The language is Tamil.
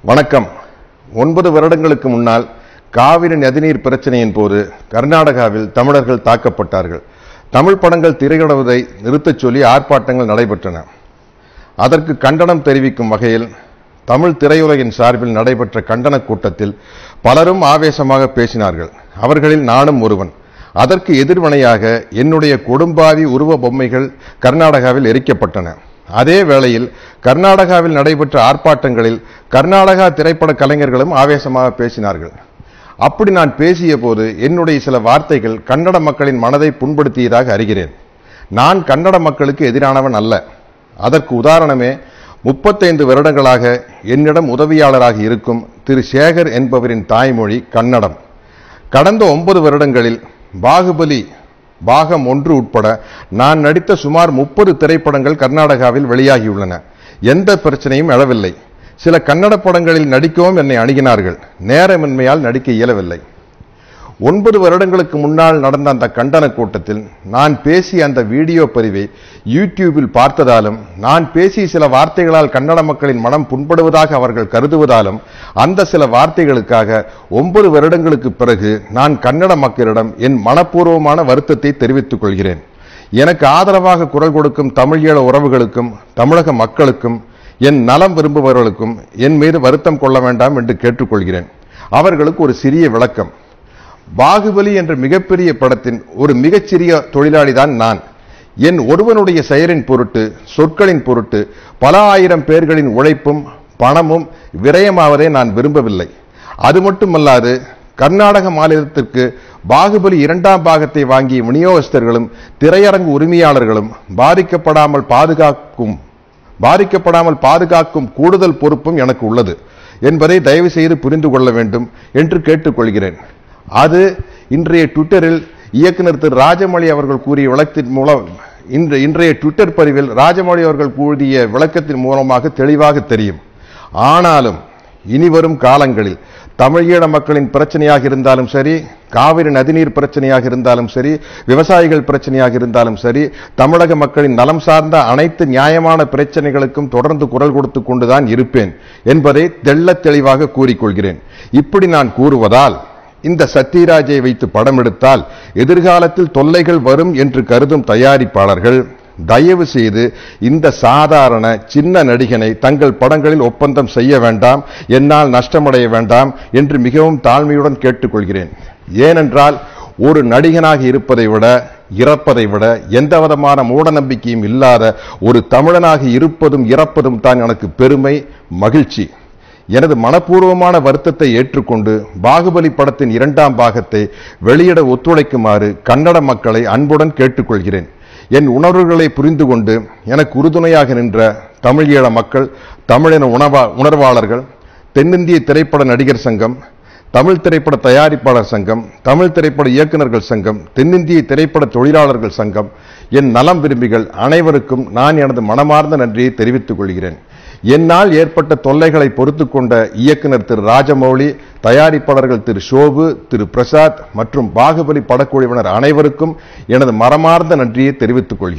வணக்கம். 9 வருடங்களுக்கு முன்னால் காவிரி நதிநீர் பிரச்சனையின் போது கர்நாடகாவில் தமிழர்கள் தாக்கப்பட்டார்கள். தமிழ் படங்கள் திரையிடுவதை நிறுத்தச் சொல்லி ஆர்ப்பாட்டங்கள் நடைபெற்றன. அதற்கு கண்டனம் தெரிவிக்கும் வகையில் தமிழ் திரையுலகின் சார்பில் நடைபெற்ற கண்டன கூட்டத்தில் பலரும் ஆவேசமாக பேசினார்கள். அவர்களில் நானும் ஒருவன். அதற்கு எதிர்வினையாக என்னுடைய கொடும்பாவி உருவ பொம்மைகள் கர்நாடகாவில் எரிக்கப்பட்டன. அதே வேளையில் கர்நாடகாவில் நடைபெற்ற ஆர்ப்பாட்டங்களில் கர்நாடகா திரைப்பட கலைஞர்களும் ஆவேசமாக பேசினார்கள். அப்படி நான் பேசிய போது என்னுடைய சில வார்த்தைகள் கன்னட மக்களின் மனதை புண்படுத்தியதாக அறிகிறேன். நான் கன்னட மக்களுக்கு எதிரானவன் அல்ல. அதற்கு உதாரணமே 35 வருடங்களாக என்னிடம் உதவியாளராக இருக்கும் திரு சேகர் என்பவரின் தாய்மொழி கன்னடம். கடந்த 9 வருடங்களில் பாகுபலி பாகம் 1 உட்பட நான் நடித்த சுமார் 30 திரைப்படங்கள் கர்நாடகாவில் வெளியாகியுள்ளன. எந்த பிரச்சனையும் எழவில்லை. சில கன்னட படங்களில் நடிக்கவும் என்னை அணுகினார்கள். நேரமின்மையால் நடிக்க இயலவில்லை. 9 வருடங்களுக்கு முன்னால் நடந்த அந்த கண்டன கூட்டத்தில் நான் பேசிய அந்த வீடியோ பதிவை யூடியூபில் பார்த்ததாலும் நான் பேசிய சில வார்த்தைகளால் கன்னட மக்களின் மனம் புண்படுவதாக அவர்கள் கருதுவதாலும் அந்த சில வார்த்தைகளுக்காக 9 வருடங்களுக்கு பிறகு நான் கன்னட மக்களிடம் என் மனப்பூர்வமான வருத்தத்தை தெரிவித்துக் கொள்கிறேன். எனக்கு ஆதரவாக குரல் கொடுக்கும் தமிழீழ உறவுகளுக்கும் தமிழக மக்களுக்கும் என் நலம் விரும்புபவர்களுக்கும் என் மீது வருத்தம் கொள்ள வேண்டாம் என்று கேட்டுக்கொள்கிறேன். அவர்களுக்கு ஒரு சிறிய விளக்கம். பாகுபலி என்ற மிகப்பெரிய படத்தின் ஒரு மிகச்சிறிய தொழிலாளிதான் நான். என் ஒருவனுடைய செயலின் பொருட்டு சொற்களின் பொருட்டு பல ஆயிரம் பேர்களின் உழைப்பும் பணமும் விரயமாவதை நான் விரும்பவில்லை. அது மட்டுமல்லாது கர்நாடக மாநிலத்திற்கு பாகுபலி 2ஆம் பாகத்தை வாங்கிய விநியோகஸ்தர்களும் திரையரங்கு உரிமையாளர்களும் பாதிக்கப்படாமல் பாதுகாக்கும் கூடுதல் பொறுப்பும் எனக்கு உள்ளது என்பதை தயவு செய்து புரிந்து கொள்ள வேண்டும் என்று கேட்டுக்கொள்கிறேன். அது இன்றைய ட்விட்டரில் இயக்குனர் திரு ராஜமௌழி அவர்கள் கூறிய விளக்கத்தின் மூலம் இன்றைய ட்விட்டர் பதிவில் ராஜமௌழி அவர்கள் கூறிய விளக்கத்தின் மூலமாக தெளிவாக தெரியும். ஆனாலும் இனிவரும் காலங்களில் தமிழீழ மக்களின் பிரச்சனையாக இருந்தாலும் சரி, காவிரி நதிநீர் பிரச்சனையாக இருந்தாலும் சரி, விவசாயிகள் பிரச்சனையாக இருந்தாலும் சரி, தமிழக மக்களின் நலம் சார்ந்த அனைத்து நியாயமான பிரச்சனைகளுக்கும் தொடர்ந்து குரல் கொடுத்து கொண்டுதான் இருப்பேன் என்பதை தெள்ளத் தெளிவாக கூறிக்கொள்கிறேன். இப்படி நான் கூறுவதால் இந்த சத்யராஜை வைத்து படம் எடுத்தால் எதிர்காலத்தில் தொல்லைகள் வரும் என்று கருதும் தயாரிப்பாளர்கள் தயவு செய்து இந்த சாதாரண சின்ன நடிகனை தங்கள் படங்களில் ஒப்பந்தம் செய்ய வேண்டாம், என்னால் நஷ்டமடைய வேண்டாம் என்று மிகவும் தாழ்மையுடன் கேட்டுக்கொள்கிறேன். ஏனென்றால் ஒரு நடிகனாக இருப்பதை விட இறப்பதை விட எந்தவிதமான மூட நம்பிக்கையும் இல்லாத ஒரு தமிழனாக இருப்பதும் இறப்பதும் தான் எனக்கு பெருமை, மகிழ்ச்சி. எனது மனப்பூர்வமான வருத்தத்தை ஏற்றுக்கொண்டு பாகுபலி படத்தின் 2ஆம் பாகத்தை வெளியிட ஒத்துழைக்குமாறு கன்னட மக்களை அன்புடன் கேட்டுக்கொள்கிறேன். என் உணர்வுகளை புரிந்து கொண்டு எனக்கு உறுதுணையாக நின்ற தமிழீழ மக்கள், தமிழின உணர்வாளர்கள், தென்னிந்திய திரைப்பட நடிகர் சங்கம், தமிழ் திரைப்பட தயாரிப்பாளர் சங்கம், தமிழ் திரைப்பட இயக்குநர்கள் சங்கம், தென்னிந்திய திரைப்பட தொழிலாளர்கள் சங்கம், என் நலம் விரும்பிகள் அனைவருக்கும் நான் எனது மனமார்ந்த நன்றியை தெரிவித்துக் கொள்கிறேன். என்னால் ஏற்பட்ட தொல்லைகளை பொறுத்து கொண்ட இயக்குனர் திரு ராஜமௌழி, தயாரிப்பாளர்கள் திரு ஷோபு, திரு பிரசாத் மற்றும் பாகுபலி படக்குழுவினர் அனைவருக்கும் எனது மனமார்ந்த நன்றியை தெரிவித்துக் கொள்கிறேன்.